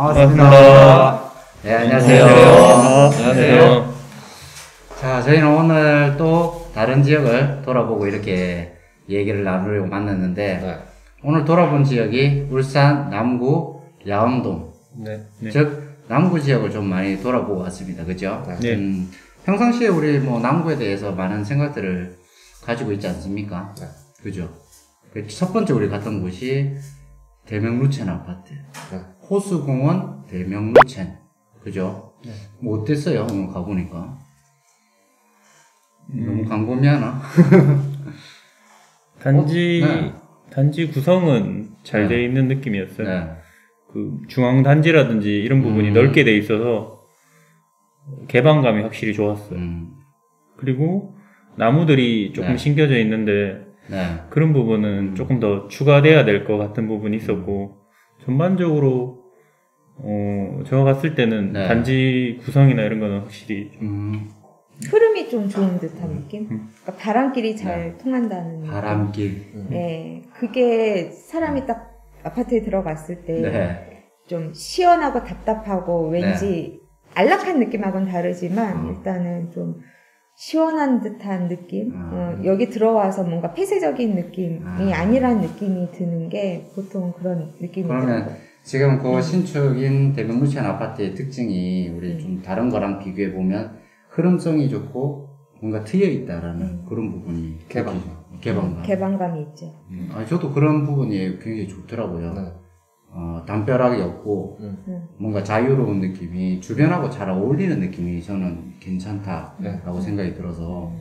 반갑습니다. 네, 안녕하세요. 안녕하세요. 자, 저희는 오늘 또 다른 지역을 돌아보고 이렇게 얘기를 나누려고 만났는데, 네. 오늘 돌아본 지역이 울산 남구 야왕동. 네. 즉, 남구 지역을 좀 많이 돌아보고 왔습니다. 그죠? 네. 평상시에 우리 뭐 남구에 대해서 많은 생각들을 가지고 있지 않습니까? 네. 그죠? 첫 번째 우리 갔던 곳이 대명루첸 아파트. 네. 호수공원 대명루첸. 그죠? 네. 뭐 어땠어요? 오늘 가보니까. 너무 광범위하나? 단지 구성은 잘 돼 있는 느낌이었어요. 네. 그 중앙 단지라든지 이런 부분이 넓게 돼 있어서 개방감이 확실히 좋았어요. 그리고 나무들이 조금 심겨져 있는데 그런 부분은 조금 더 추가돼야 될 것 같은 부분이 있었고, 전반적으로 제가 갔을 때는 단지 구성이나 이런 거는 확실히 흐름이 좀 좋은 듯한 느낌? 그러니까 바람길이 잘 통한다는 바람길. 네, 그게 사람이 딱 아파트에 들어갔을 때 좀 시원하고 답답하고 왠지 안락한 느낌하고는 다르지만 일단은 좀 시원한 듯한 느낌? 여기 들어와서 뭔가 폐쇄적인 느낌이 아니란 느낌이 드는 게 보통 그런 느낌이 그러면 들어요. 지금 그 신축인 대명루첸 아파트의 특징이 우리 좀 다른 거랑 비교해 보면 흐름성이 좋고 뭔가 트여 있다라는 그런 부분이 개방감이 있죠. 저도 그런 부분이 굉장히 좋더라고요. 네. 담벼락이 없고 뭔가 자유로운 느낌이 주변하고 잘 어울리는 느낌이 저는 괜찮다라고 생각이 들어서,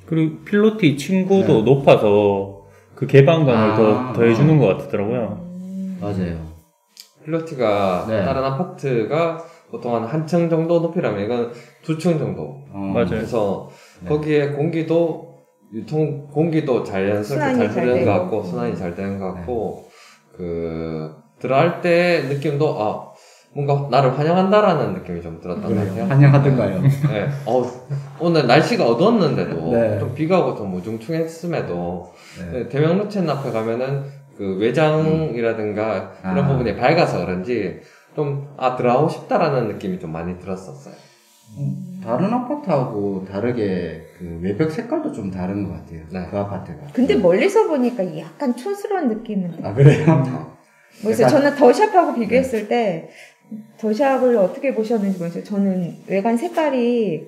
그리고 필로티 층고도 높아서 그 개방감을 더해주는 것 같더라고요. 맞아요. 필로티가 다른 아파트가 보통 한 층 정도 높이라면 이건 2층 정도. 맞아요. 그래서 거기에 공기도 자연스럽게 잘 흐르는 것 같고, 순환이 잘 되는 것 같고, 들어갈 때 느낌도, 뭔가 나를 환영한다라는 느낌이 좀 들었던 것 같아요. 환영하던가요? 네. 오늘 날씨가 어두웠는데도, 좀 비가 오고 좀 우중충했음에도, 대명루첸 앞에 가면은 그 외장이라든가 이런 부분이 밝아서 그런지, 들어가고 싶다라는 느낌이 좀 많이 들었었어요. 다른 아파트하고 다르게 그 외벽 색깔도 좀 다른 것 같아요. 그 아파트가. 근데 멀리서 보니까 약간 촌스러운 느낌은. 그래요? 그래서 저는 더샵하고 비교했을 때, 더샵을 어떻게 보셨는지 모르겠어요. 저는 외관 색깔이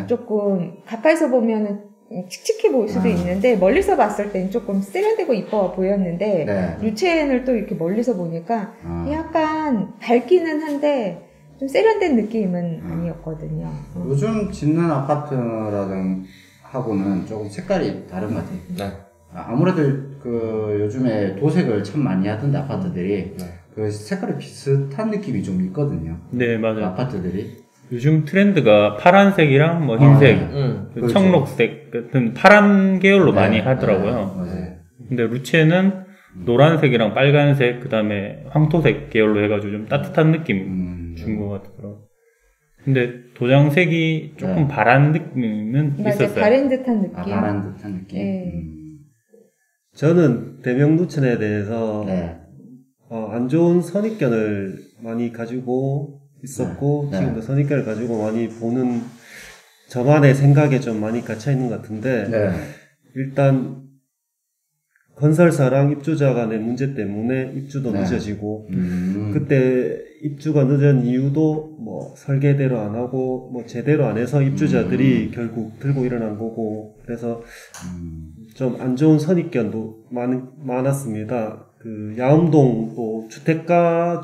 조금 가까이서 보면은 칙칙해 보일 수도 있는데, 멀리서 봤을 땐 조금 세련되고 이뻐 보였는데, 루첸을 또 이렇게 멀리서 보니까 약간 밝기는 한데, 좀 세련된 느낌은 아니었거든요. 요즘 짓는 아파트라든 하고는 조금 색깔이 다른 것 같아요. 아무래도 요즘에 도색을 참 많이 하던데 아파트들이 그 색깔이 비슷한 느낌이 좀 있거든요. 네, 맞아요. 아파트들이. 요즘 트렌드가 파란색이랑 뭐 흰색, 청록색 같은 파란 계열로 많이 하더라고요. 맞아요. 근데 루첸은 노란색이랑 빨간색, 그 다음에 황토색 계열로 해가지고 좀 따뜻한 느낌 준 것 같더라고요. 근데 도장색이 조금 바란 느낌은 있었어요. 바랜 듯한 느낌. 바란 듯한 느낌. 저는 대명루첸에 대해서 안 좋은 선입견을 많이 가지고 있었고 지금도 선입견을 가지고 많이 보는 저만의 생각에 좀 많이 갇혀있는 것 같은데 일단 건설사랑 입주자 간의 문제 때문에 입주도 늦어지고 그때 입주가 늦은 이유도 뭐 설계대로 안 하고 뭐 제대로 안 해서 입주자들이 결국 들고 일어난 거고, 그래서 좀 안 좋은 선입견도 많았습니다. 그 야암동도 주택가로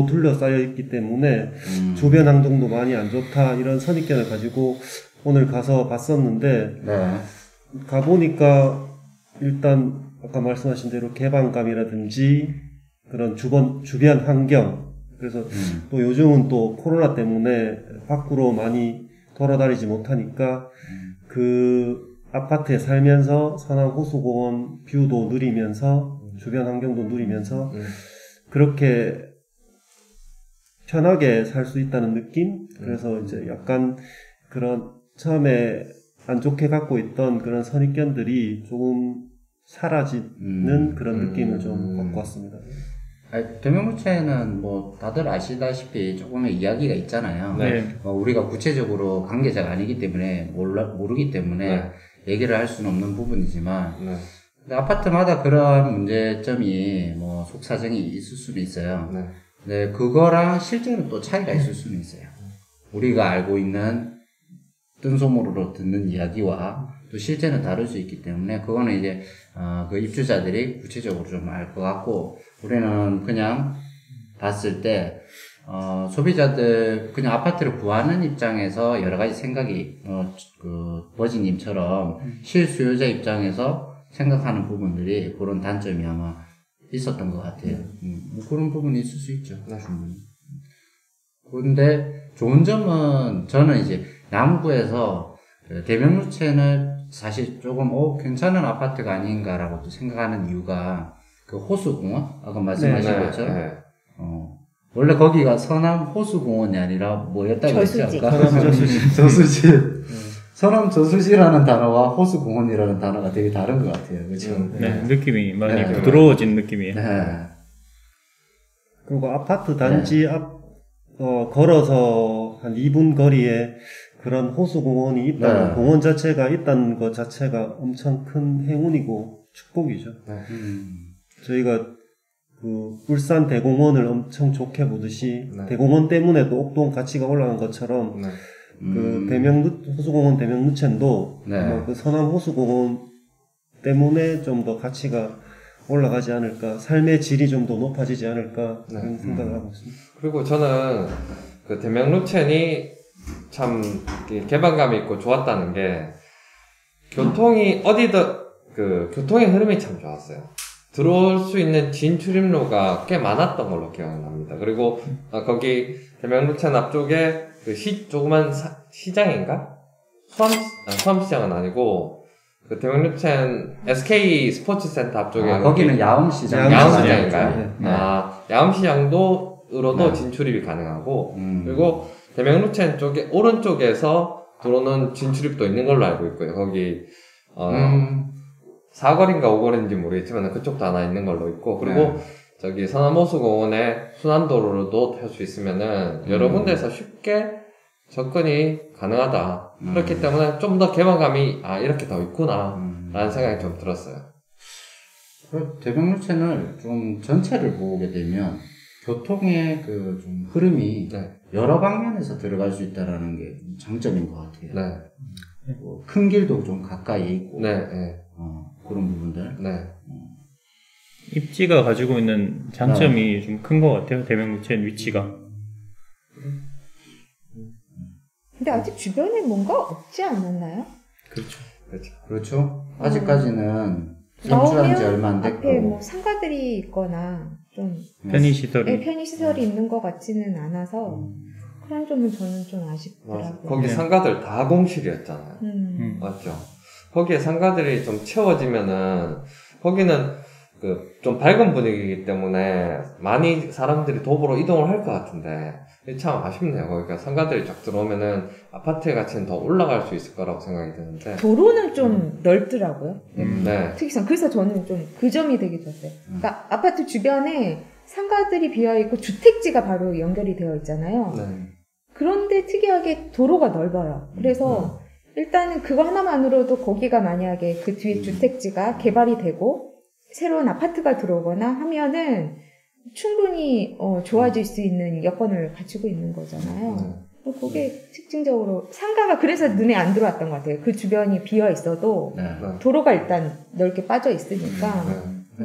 둘러싸여 있기 때문에 주변 환경도 많이 안 좋다, 이런 선입견을 가지고 오늘 가서 봤었는데 가보니까 일단 아까 말씀하신 대로 개방감이라든지 그런 주변 환경, 그래서 또 요즘은 또 코로나 때문에 밖으로 많이 돌아다니지 못하니까 그 아파트에 살면서 서남 호수공원 뷰도 누리면서 주변 환경도 누리면서 그렇게 편하게 살 수 있다는 느낌? 그래서 이제 약간 그런 처음에 안 좋게 갖고 있던 그런 선입견들이 조금 사라지는 그런 느낌을 좀 받고 왔습니다. 대명루체는 뭐 다들 아시다시피 조금의 이야기가 있잖아요. 우리가 구체적으로 관계자가 아니기 때문에 모르기 때문에 얘기를 할 수는 없는 부분이지만 근데 아파트마다 그러한 문제점이 뭐 속사정이 있을 수는 있어요. 근데 그거랑 실제로 또 차이가 있을 수는 있어요. 우리가 알고 있는 뜬소문으로 듣는 이야기와 또 실제는 다를 수 있기 때문에 그거는 이제 그 입주자들이 구체적으로 좀 알 것 같고 우리는 그냥 봤을 때 소비자들 그냥 아파트를 구하는 입장에서 여러 가지 생각이 그 버지님처럼 실수요자 입장에서 생각하는 부분들이 그런 단점이 아마 있었던 것 같아요. 뭐 그런 부분이 있을 수 있죠. 충분히. 그런데 좋은 점은 저는 이제 남구에서 대명루체는 사실 조금 괜찮은 아파트가 아닌가라고 또 생각하는 이유가 그 호수공원 아까 말씀하신 것처 원래 거기가 서남 호수공원이 아니라 뭐였다고 했죠? 저수지. 서남 저수지라는 단어와 호수공원이라는 단어가 되게 다른 것 같아요. 그렇죠? 느낌이 많이 부드러워진 느낌이에요. 그리고 아파트 단지 앞 걸어서 한 2분 거리에 그런 호수공원이 있다는 공원 자체가 있다는 것 자체가 엄청 큰 행운이고 축복이죠. 저희가 그 울산 대공원을 엄청 좋게 보듯이 대공원 때문에 또 옥동 가치가 올라간 것처럼 그 호수공원 대명루첸도 그 서남 호수공원 때문에 좀 더 가치가 올라가지 않을까, 삶의 질이 좀 더 높아지지 않을까 그런 생각을 하고 있습니다. 그리고 저는 그 대명루첸이 참 개방감이 있고 좋았다는 게 교통이 교통의 흐름이 참 좋았어요. 들어올 수 있는 진출입로가 꽤 많았던 걸로 기억납니다. 그리고 거기 대명루첸 앞쪽에 그 조그만 시장인가? 수암시장은 아니고 그 대명루첸 SK 스포츠센터 앞쪽에 거기는 야음시장. 야음시장인가요? 야음시장으로도 진출입이 가능하고 그리고 대명루첸 쪽에 오른쪽에서 들어오는 진출입도 있는 걸로 알고 있고요. 거기 4거리인가 5거리인지 모르겠지만 그쪽도 하나 있는 걸로 있고 그리고 저기 서남호수공원에 순환도로도 탈 수 있으면은 여러 군데에서 쉽게 접근이 가능하다. 그렇기 때문에 좀 더 개방감이 이렇게 더 있구나 라는 생각이 좀 들었어요. 대명루첸을 좀 전체를 보게 되면 교통의 그 좀 흐름이 여러 방면에서 들어갈 수 있다라는 게 장점인 것 같아요. 큰 길도 좀 가까이에 있고 그런 부분들. 입지가 가지고 있는 장점이 좀 큰 것 같아요. 대명루첸 위치가. 근데 아직 주변에 뭔가 없지 않았나요? 그렇죠. 아직까지는 건축한 지 얼마 안 됐고 앞에 뭐 상가들이 있거나 좀 편의시설이 있는 것 같지는 않아서 그런 점은 저는 좀 아쉽더라고요. 거기 상가들 다 공실이었잖아요. 맞죠? 거기에 상가들이 좀 채워지면은 거기는 좀 밝은 분위기이기 때문에 많이 사람들이 도보로 이동을 할 것 같은데 참 아쉽네요. 거기가 상가들이 쫙 들어오면은 아파트의 가치는 더 올라갈 수 있을 거라고 생각이 드는데 도로는 좀 넓더라고요. 특이상. 그래서 저는 좀 그 점이 되게 좋았어요. 그러니까 아파트 주변에 상가들이 비어있고 주택지가 바로 연결이 되어 있잖아요. 그런데 특이하게 도로가 넓어요. 그래서 일단은 그거 하나만으로도 거기가 만약에 그 뒤에 주택지가 개발이 되고 새로운 아파트가 들어오거나 하면은 충분히 좋아질 수 있는 여건을 갖추고 있는 거잖아요. 그게 특징적으로 상가가 그래서 눈에 안 들어왔던 것 같아요. 그 주변이 비어 있어도 도로가 일단 넓게 빠져 있으니까.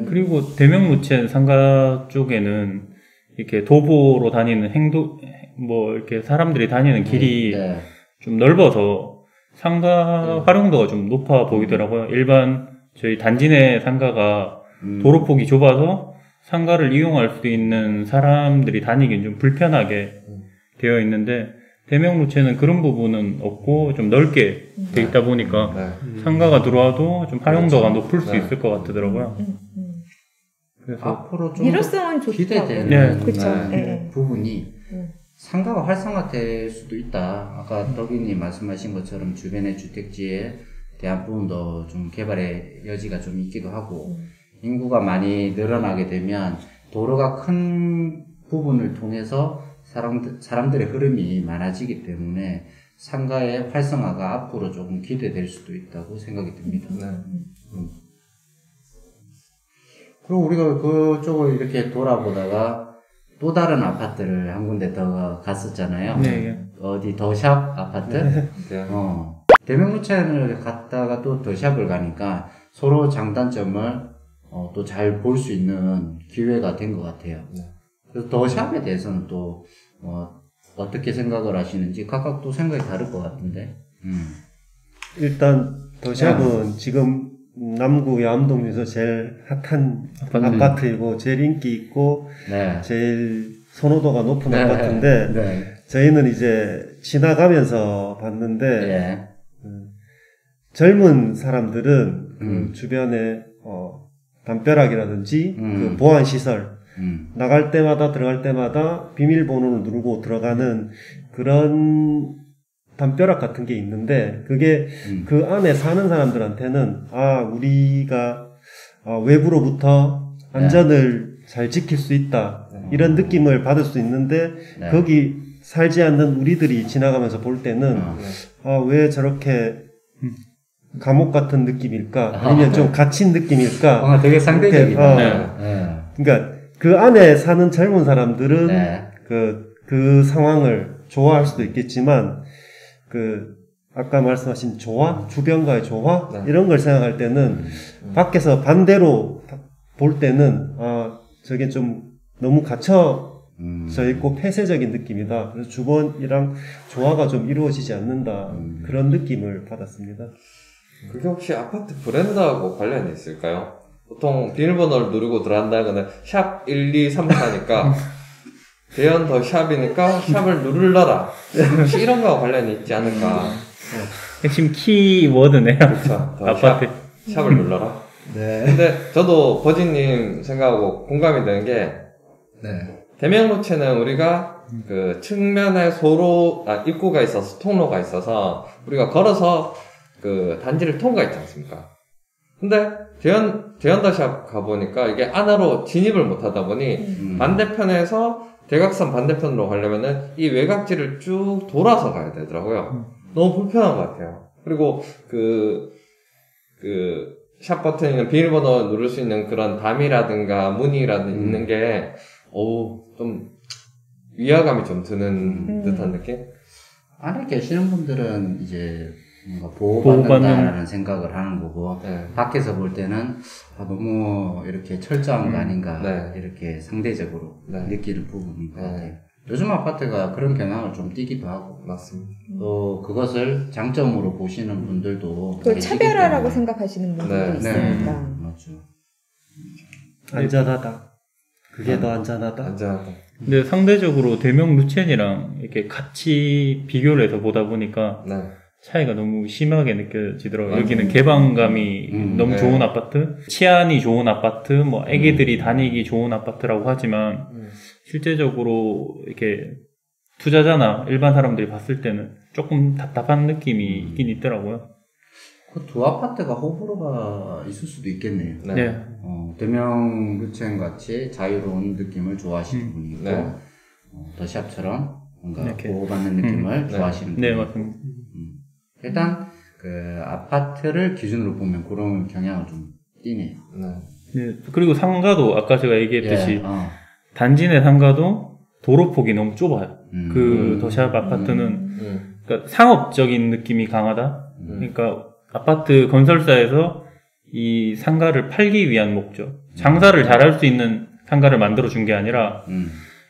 그리고 대명루첸 상가 쪽에는 이렇게 도보로 다니는 이렇게 사람들이 다니는 길이 좀 넓어서 상가 활용도가 좀 높아 보이더라고요. 일반 저희 단지 내 상가가 도로폭이 좁아서 상가를 이용할 수 있는 사람들이 다니긴 좀 불편하게 되어 있는데 대명루첸은 그런 부분은 없고 좀 넓게 돼 있다 보니까 상가가 들어와도 좀 활용도가 높을 수 있을 것 같더라고요. 그래서 앞으로 좀 미로성은 기대되는 부분이 상가가 활성화될 수도 있다. 아까 덕이님 말씀하신 것처럼 주변의 주택지에 대한 부분도 좀 개발의 여지가 좀 있기도 하고 인구가 많이 늘어나게 되면 도로가 큰 부분을 통해서 사람들의 흐름이 많아지기 때문에 상가의 활성화가 앞으로 조금 기대될 수도 있다고 생각이 듭니다. 네. 그리고 우리가 그쪽을 이렇게 돌아보다가 또 다른 아파트를 한 군데 더 갔었잖아요. 네. 어디 더샵 아파트? 네. 대명루첸을 갔다가 또 더샵을 가니까 서로 장단점을 또 잘 볼 수 있는 기회가 된 것 같아요. 네. 그래서 더샵에 대해서는 또 어떻게 생각을 하시는지 각각 또 생각이 다를 것 같은데. 일단 더샵은 지금 남구 야암동에서 제일 핫한 아파트이고 제일 인기 있고 네. 제일 선호도가 높은 네. 아파트인데 네. 저희는 이제 지나가면서 봤는데 네. 젊은 사람들은 그 주변에 담벼락이라든지 그 보안시설 나갈 때마다 들어갈 때마다 비밀번호를 누르고 들어가는 그런 담벼락 같은 게 있는데 그게 그 안에 사는 사람들한테는 우리가 외부로부터 안전을 잘 지킬 수 있다 이런 느낌을 받을 수 있는데 거기 살지 않는 우리들이 지나가면서 볼 때는 왜 저렇게 감옥 같은 느낌일까 아니면 좀 갇힌 느낌일까 되게 상대적이다. 그러니까 그 안에 사는 젊은 사람들은 그 상황을 좋아할 수도 있겠지만 아까 말씀하신 조화, 주변과의 조화 이런 걸 생각할 때는 밖에서 반대로 볼 때는 저게 좀 너무 갇혀져 있고 폐쇄적인 느낌이다. 그래서 주변이랑 조화가 좀 이루어지지 않는다. 그런 느낌을 받았습니다. 그게 혹시 아파트 브랜드하고 관련이 있을까요? 보통 비밀번호를 누르고 들어간다거나 샵 1, 2, 3, 4니까 대연 더 샵이니까 샵을 누르러라. 혹시 이런 거와 관련이 있지 않을까? 핵심 키워드네요. 그렇죠. 아파트 샵을 눌러라. 네. 근데 저도 버진님 생각하고 공감이 되는 게 대명로체는 우리가 그 측면에 입구가 있어서 통로가 있어서 우리가 걸어서 그 단지를 통과했지 않습니까? 근데 대연더샵 가보니까 이게 안으로 진입을 못 하다 보니 반대편에서 대각선 반대편으로 가려면은 이 외곽지를 쭉 돌아서 가야 되더라고요. 너무 불편한 것 같아요. 그리고 샵 버튼이나 비밀번호 누를 수 있는 그런 담이라든가 문이라든가 있는 게, 좀 위화감이 좀 드는 듯한 느낌? 안에 계시는 분들은 이제 뭔가 보호받는다라는 생각을 하는 거고, 밖에서 볼 때는 너무 이렇게 철저한 거 아닌가, 이렇게 상대적으로 느끼는 부분인 것 같아요. 요즘 아파트가 그런 경향을 좀 띠기도 하고. 맞습니다. 또 그것을 장점으로 보시는 분들도. 그 차별화라고 생각하시는 분들도 있으니까. 맞죠. 안전하다. 그게 더 안전하다. 안전하다. 근데 상대적으로 대명 루첸이랑 이렇게 같이 비교를 해서 보다 보니까 차이가 너무 심하게 느껴지더라고요. 여기는 개방감이 너무 좋은 아파트, 치안이 좋은 아파트, 뭐 애기들이 다니기 좋은 아파트라고 하지만 실제적으로 이렇게 투자자나 일반 사람들이 봤을 때는 조금 답답한 느낌이 있긴 있더라고요. 그 두 아파트가 호불호가 있을 수도 있겠네요. 네. 대명 루첸 같이 자유로운 느낌을 좋아하시는 분이 있고, 더샵처럼 뭔가 보호받는 느낌을 좋아하시는 분이 있고. 맞습니다. 일단 그 아파트를 기준으로 보면 그런 경향을 좀 띠네요. 그리고 상가도 아까 제가 얘기했듯이 단지 내 상가도 도로폭이 너무 좁아요. 그 더샵 아파트는 그러니까 상업적인 느낌이 강하다. 그러니까 아파트 건설사에서 이 상가를 팔기 위한 목적, 장사를 잘할 수 있는 상가를 만들어 준 게 아니라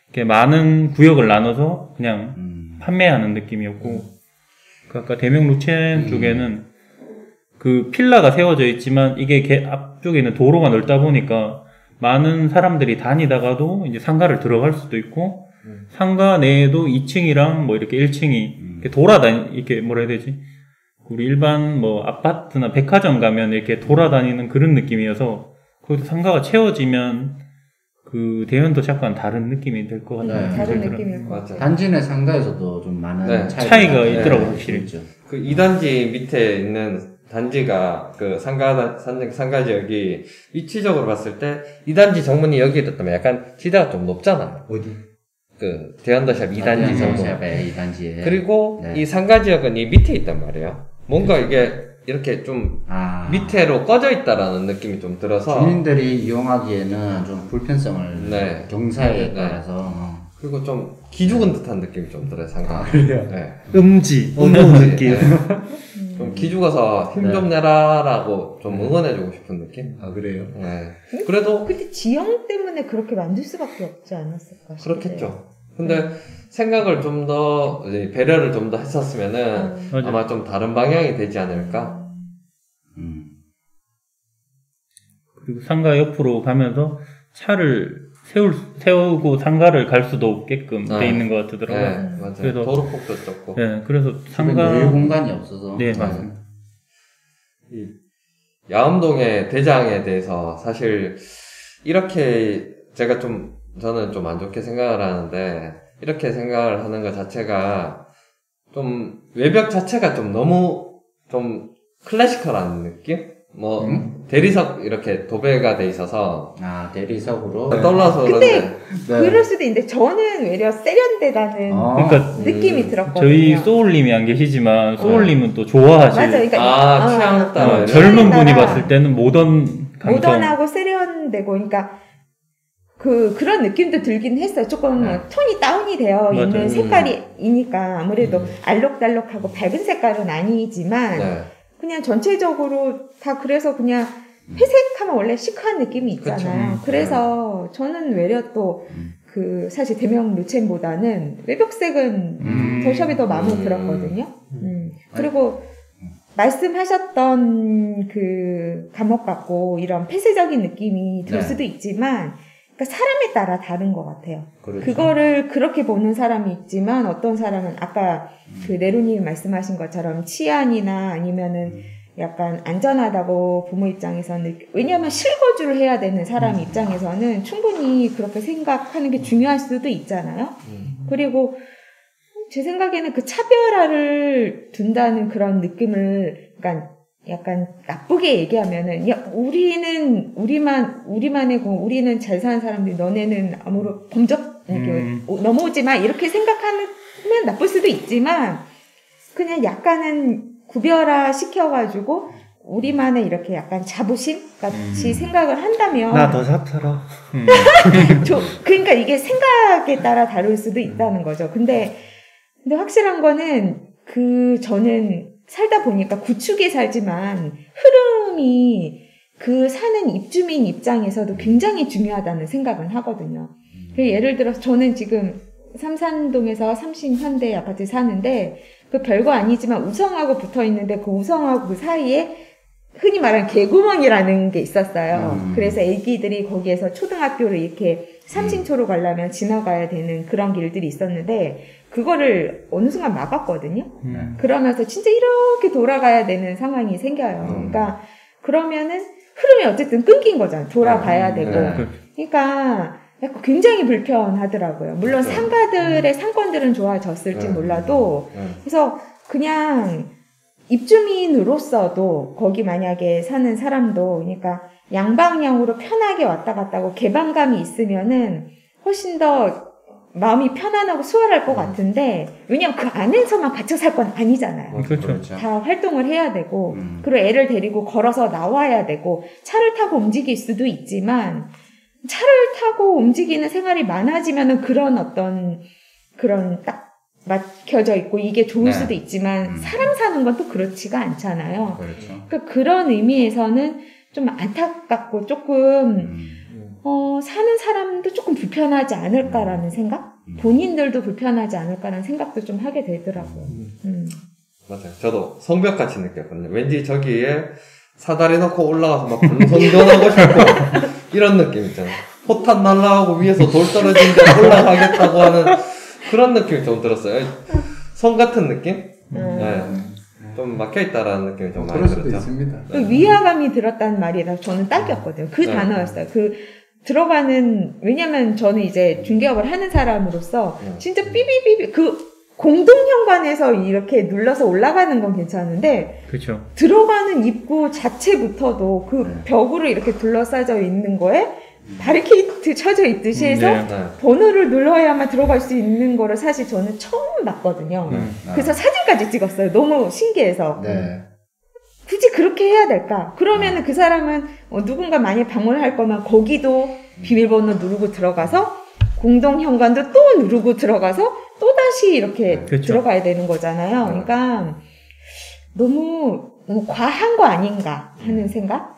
이렇게 많은 구역을 나눠서 그냥 판매하는 느낌이었고. 아까 대명 루첸 쪽에는 그 필라가 세워져 있지만 이게 앞쪽에 있는 도로가 넓다 보니까 많은 사람들이 다니다가도 이제 상가를 들어갈 수도 있고 상가 내에도 2층이랑 뭐 이렇게 1층이 이렇게 이렇게 뭐라 해야 되지? 우리 일반 뭐 아파트나 백화점 가면 이렇게 돌아다니는 그런 느낌이어서 거기서 상가가 채워지면 그 대연더샵과는 다른 느낌이 될 것 같아요. 다른 느낌일 것 같아요. 단지 내 상가에서도 좀 많은 차이가 있더라고요, 확실히. 그 2단지 밑에 있는 단지가 그 상가 지역이 위치적으로 봤을 때 이 단지 정문이 여기에 됐다면 약간 지대가 좀 높잖아. 어디? 그 대한더샵 2단지 정문. 대한더샵의 2단지에. 그리고 이 상가 지역은 이 밑에 있단 말이에요. 뭔가 이게 이렇게 좀 밑에로 꺼져 있다라는 느낌이 좀 들어서 주민들이 이용하기에는 좀 불편성을 네. 경사에 따라서 그리고 좀 기죽은 듯한 느낌이 좀 들어요. 상가. 그래요? 네. 어두운 느낌. 네. 좀 기죽어서 힘 좀 내라라고 좀 응원해주고 싶은 느낌? 아, 그래요? 네. 그래도. 근데 지형 때문에 그렇게 만들 수밖에 없지 않았을까 싶어요. 그렇겠죠. 근데 생각을 좀 더, 배려를 좀 더 했었으면은 아마 좀 다른 방향이 되지 않을까? 그리고 상가 옆으로 가면서 차를 세우고 상가를 갈 수도 없게끔 돼 있는 것 같더라고요. 네, 맞아요. 그래서 도로폭도 좁고. 네, 그래서 상가 여유 공간이 없어서. 네, 맞습니다. 이 야암동의 대장에 대해서 사실 이렇게 저는 좀 안 좋게 생각을 하는데 이렇게 생각을 하는 것 자체가 좀 외벽 자체가 좀 너무 좀 클래시컬한 느낌? 대리석 이렇게 도배가 돼 있어서. 대리석으로? 떠올라서 근데, 그럴 수도 있는데, 저는 외려 세련되다는 그러니까 느낌이 들었거든요. 저희 소울님이 안 계시지만, 소울님은 또 좋아하실. 맞아, 그러니까. 취향 따라. 젊은 분이 봤을 때는 모던하고 세련되고, 그러니까, 그런 느낌도 들긴 했어요. 조금 톤이 다운이 되어 있는 색깔이니까, 아무래도 알록달록하고 밝은 색깔은 아니지만, 그냥 전체적으로 다 그래서 그냥 회색하면 원래 시크한 느낌이 있잖아요. 그래서 저는 외려 또 사실 대명 루첸보다는 외벽색은 더샵이 더 마음에 들었거든요. 그리고 말씀하셨던 그 감옥 같고 이런 폐쇄적인 느낌이 들 수도 있지만 그러니까 사람에 따라 다른 것 같아요. 그렇죠. 그거를 그렇게 보는 사람이 있지만 어떤 사람은 아까 그 네로님이 말씀하신 것처럼 치안이나 아니면은 약간 안전하다고 부모 입장에서는 왜냐하면 실거주를 해야 되는 사람 입장에서는 충분히 그렇게 생각하는 게 중요할 수도 있잖아요. 그리고 제 생각에는 그 차별화를 둔다는 그런 느낌을 그러니까 약간 나쁘게 얘기하면은 야 우리만의 공 우리는 잘 사는 사람들이 너네는 아무런 범접 넘어오지 마 이렇게 생각하면 나쁠 수도 있지만 그냥 약간은 구별화 시켜가지고 우리만의 이렇게 약간 자부심 같이 생각을 한다면 나 더 잡쳐라. 그러니까 이게 생각에 따라 다를 수도 있다는 거죠. 근데 확실한 거는 저는 살다 보니까 구축에 살지만 흐름이 그 사는 입주민 입장에서도 굉장히 중요하다는 생각은 하거든요. 예를 들어서 저는 지금 삼산동에서 삼신현대 아파트에 사는데 그 별거 아니지만 우성하고 붙어 있는데 그 우성하고 그 사이에 흔히 말하는 개구멍이라는 게 있었어요. 그래서 애기들이 거기에서 초등학교를 이렇게 삼신초로 가려면 지나가야 되는 그런 길들이 있었는데 그거를 어느 순간 막았거든요. 그러면서 진짜 이렇게 돌아가야 되는 상황이 생겨요. 그러니까 그러면은 흐름이 어쨌든 끊긴 거잖아요. 돌아가야 되고. 그러니까 약간 굉장히 불편하더라고요. 물론 상가들의 상권들은 좋아졌을지 몰라도 그래서 그냥 입주민으로서도 거기 만약에 사는 사람도 그러니까 양방향으로 편하게 왔다 갔다 하고 개방감이 있으면은 훨씬 더 마음이 편안하고 수월할 것 같은데 왜냐면 그 안에서만 갇혀 살 건 아니잖아요. 그렇죠. 다 활동을 해야 되고 그리고 애를 데리고 걸어서 나와야 되고 차를 타고 움직일 수도 있지만 차를 타고 움직이는 생활이 많아지면은 그런 딱 막혀져 있고 이게 좋을 수도 있지만 사람 사는 건 또 그렇지가 않잖아요. 그렇죠. 그러니까 그런 의미에서는 좀 안타깝고 조금 사는 사람도 조금 불편하지 않을까라는 생각? 본인들도 불편하지 않을까라는 생각도 좀 하게 되더라고요. 맞아요. 저도 성벽같이 느꼈거든요. 왠지 저기에 사다리 넣고 올라가서 막 공성전하고 싶고 이런 느낌 있잖아요. 포탄 날라가고 위에서 돌 떨어지는데 올라가겠다고 하는 그런 느낌이 좀 들었어요. 성 같은 느낌? 네. 좀 막혀있다라는 느낌이 좀 많이 들었죠. 그럴 수도 있습니다. 그 위화감이 들었다는 말이 저는 딱이었거든요. 그 단어였어요. 들어가는, 왜냐면 저는 이제 중개업을 하는 사람으로서 진짜 삐비비비, 공동현관에서 이렇게 눌러서 올라가는 건 괜찮은데 그렇죠. 들어가는 입구 자체부터도 그 벽으로 이렇게 둘러싸져 있는 거에 바리케이트 쳐져 있듯이 해서 번호를 눌러야만 들어갈 수 있는 거를 사실 저는 처음 봤거든요. 그래서 사진까지 찍었어요. 너무 신기해서. 굳이 그렇게 해야 될까? 그러면은 그 사람은 누군가 많이 방문할 거면 거기도 비밀번호 누르고 들어가서 공동현관도 또 누르고 들어가서 또 다시 이렇게 들어가야 되는 거잖아요. 그러니까 너무 과한 거 아닌가 하는 생각?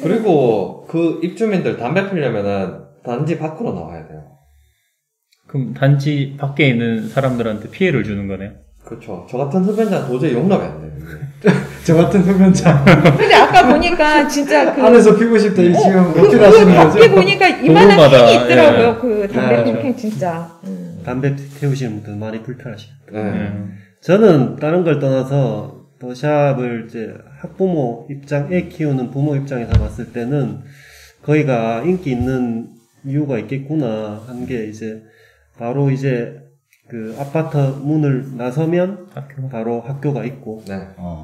그리고 그 입주민들 담배 피려면은 단지 밖으로 나와야 돼요. 그럼 단지 밖에 있는 사람들한테 피해를 주는 거네요? 그렇죠. 저 같은 흡연자는 도저히 용납이 안 돼요. 저 같은 흡연자. 근데 아까 보니까 진짜 안에서 피고 싶다 지금 어필하시는 거죠? 밖에 보니까 이만한 캔이 있더라고요. 예. 그 담배 캔 진짜. 담배 태우시는 분들 많이 불편하시죠. 저는 다른 걸 떠나서 더샵을 이제 학부모 입장, 애 키우는 부모 입장에서 봤을 때는 거기가 인기 있는 이유가 있겠구나 한 게 이제 바로 이제 그 아파트 문을 나서면 바로 학교가 있고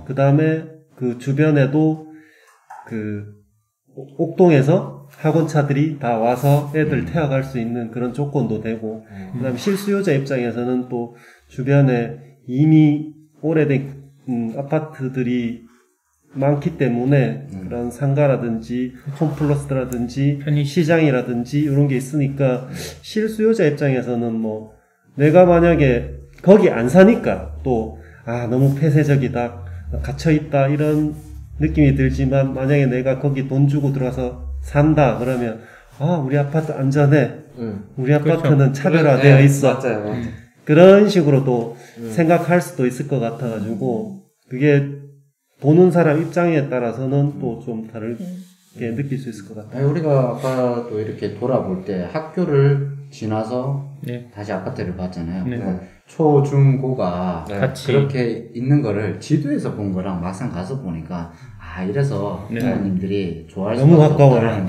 그 다음에 그 주변에도 그 옥동에서 학원차들이 다 와서 애들 태워갈 수 있는 그런 조건도 되고 그 다음에 실수요자 입장에서는 또 주변에 이미 오래된 아파트들이 많기 때문에 그런 상가라든지 홈플러스라든지 시장이라든지 이런 게 있으니까 실수요자 입장에서는 뭐 내가 만약에 거기 안 사니까 또 너무 폐쇄적이다 갇혀있다 이런 느낌이 들지만 만약에 내가 거기 돈 주고 들어가서 산다 그러면 우리 아파트 안전해 우리 아파트는 차별화되어 있어 맞아요. 그런 식으로 또 생각할 수도 있을 것 같아가지고 그게 보는 사람 입장에 따라서는 또 좀 다르게 느낄 수 있을 것 같아요. 우리가 아까도 이렇게 돌아볼 때 학교를 지나서 다시 아파트를 봤잖아요. 초, 중, 고가 같이 그렇게 있는 거를 지도에서 본 거랑 막상 가서 보니까 이래서 부모님들이 좋아할 수 너무 가까워요.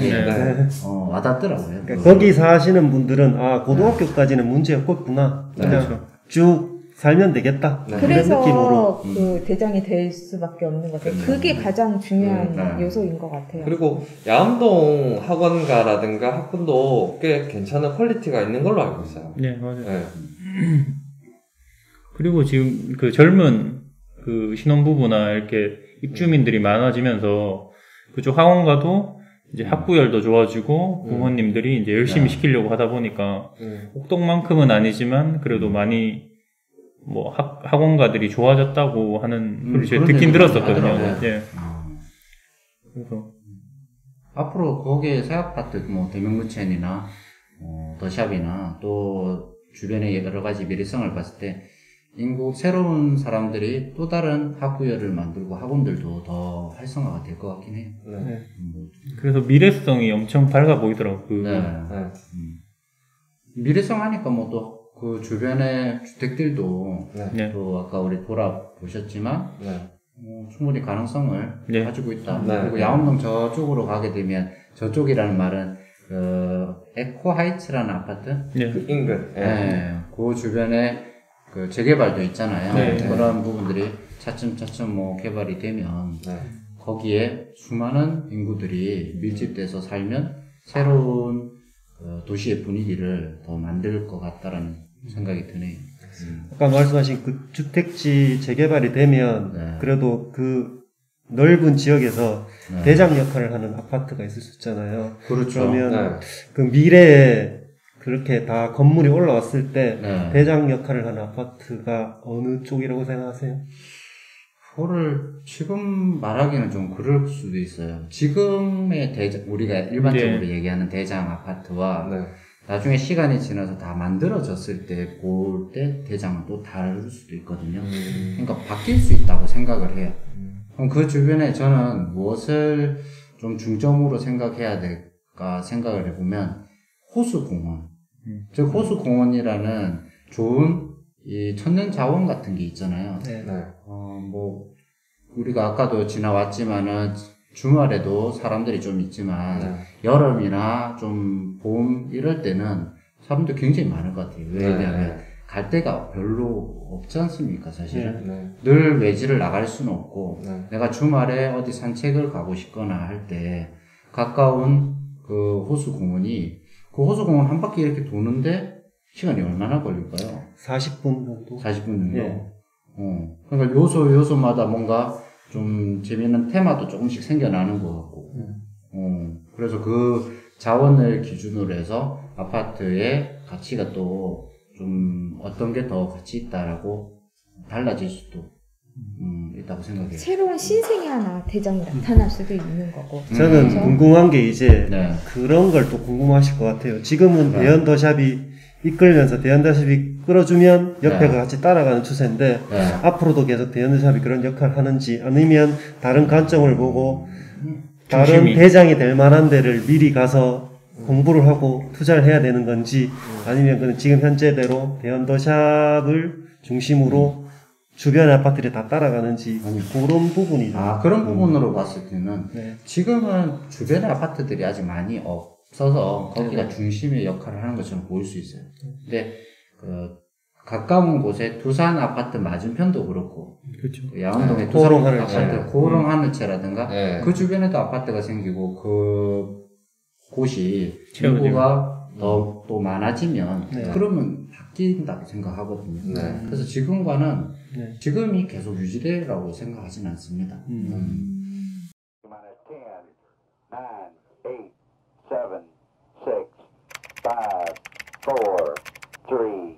와닿더라고요. 그러니까 거기 사시는 분들은 고등학교까지는 문제 없겠구나. 그냥 쭉 살면 되겠다. 그래서 느낌으로. 그 대장이 될 수밖에 없는 것 같아요. 그게 가장 중요한 요소인 것 같아요. 그리고 야암동 학원가라든가 학군도 꽤 괜찮은 퀄리티가 있는 걸로 알고 있어요. 네, 맞아요. 그리고 지금 그 젊은 그 신혼부부나 이렇게 입주민들이 많아지면서 그쪽 학원가도 이제 학구열도 좋아지고 부모님들이 이제 열심히 시키려고 하다 보니까 옥동만큼은 아니지만 그래도 많이 뭐 학원가들이 좋아졌다고 하는 소리 제가 듣긴 들었었거든요. 그래서 앞으로 거기에 새 아파트 뭐 대명루첸이나 더샵이나 또 주변의 여러 가지 미래성을 봤을 때 인구 새로운 사람들이 또 다른 학구열을 만들고 학원들도 더 활성화가 될 것 같긴 해요. 그래서 미래성이 엄청 밝아 보이더라고요. 미래성 하니까 뭐 또 그 주변의 주택들도 또 아까 우리 돌아보셨지만 충분히 가능성을 가지고 있다. 그리고 야암동 저쪽으로 가게 되면 저쪽이라는 말은 그 에코하이츠라는 아파트 그 인근 그 주변에 그 재개발도 있잖아요. 그런 부분들이 차츰 뭐 개발이 되면 거기에 수많은 인구들이 밀집돼서 살면 새로운 도시의 분위기를 더 만들 것 같다라는 생각이 드네요. 아까 말씀하신 그 주택지 재개발이 되면 그래도 그 넓은 지역에서 대장 역할을 하는 아파트가 있을 수 있잖아요. 그렇죠. 그러면 그 미래에 그렇게 다 건물이 올라왔을 때 대장 역할을 하는 아파트가 어느 쪽이라고 생각하세요? 그거를 지금 말하기는 좀 그럴 수도 있어요. 지금의 대장, 우리가 일반적으로 얘기하는 대장 아파트와 나중에 시간이 지나서 다 만들어졌을 때 볼 때 대장은 또 다를 수도 있거든요. 그러니까 바뀔 수 있다고 생각을 해요. 그럼 그 주변에 저는 무엇을 좀 중점으로 생각해야 될까 생각을 해보면 호수공원. 즉 호수공원이라는 좋은 이 천연 자원 같은 게 있잖아요. 뭐 우리가 아까도 지나왔지만은 주말에도 사람들이 좀 있지만 여름이나 좀 봄 이럴 때는 사람들 굉장히 많을 것 같아요. 왜냐하면 갈 데가 별로 없지 않습니까, 사실은? 늘 외지를 나갈 수는 없고, 내가 주말에 어디 산책을 가고 싶거나 할 때, 가까운 그 호수공원이, 그 호수공원 한 바퀴 이렇게 도는데, 시간이 얼마나 걸릴까요? 40분 정도? 40분 정도? 그러니까 요소마다 뭔가 좀 재미있는 테마도 조금씩 생겨나는 것 같고, 그래서 그 자원을 기준으로 해서 아파트의 가치가 또 좀 어떤 게 더 가치 있다라고 달라질 수도 있다고 생각해요. 새로운 신생이 하나 대장이 나타날 수도 있는 거고. 저는 그렇죠? 궁금한 게 이제 그런 걸 또 궁금하실 것 같아요. 지금은 대현더샵이 이끌면서 대현더샵이 끌어주면 옆에가 같이 따라가는 추세인데 앞으로도 계속 대현더샵이 그런 역할을 하는지 아니면 다른 관점을 보고 다른 대장이 될 만한 데를 미리 가서 공부를 하고 투자를 해야 되는 건지 아니면 그냥 지금 현재대로 대현더샵을 중심으로 주변 아파트들이 다 따라가는지 그런 부분이죠. 그런 부분으로 봤을 때는 지금은 주변의 아파트들이 아직 많이 없어서 거기가 중심의 역할을 하는 것처럼 보일 수 있어요. 근데 그 가까운 곳에 두산 아파트 맞은편도 그렇고, 그렇죠. 그 양원동에 두산 아파트 고롱하늘채라든가 그 주변에도 아파트가 생기고 그 곳이 인구가 더 또 많아지면 그러면 바뀐다고 생각하거든요. 그래서 지금과는 지금이 계속 유지되라고 생각하지는 않습니다. 10, 9, 8, 7, 6, 5, 4, 3,